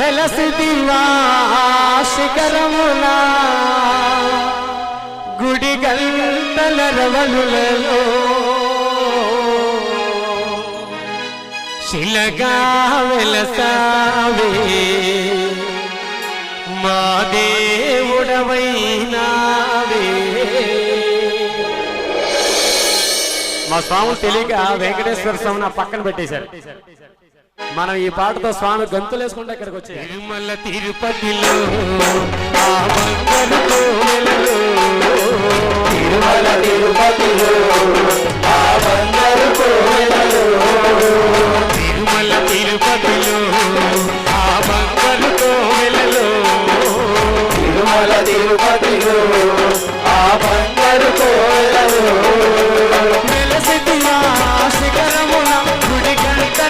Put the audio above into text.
వెలసిదివా శిఖరమునా గుడి గంటల రవలులలో శిలగా వెలసావే మా దేవుడవైనావే. మా స్వాములు తెలియక వెంకటేశ్వర స్వామిని ఆ పక్కన పెట్టేశారు. మనం ఈ పాటతో స్వామి గంతులు వేసుకుంటే ఇక్కడికి వచ్చి తిరుమల తిరుపతిలో తిరుమల తిరుపతిలో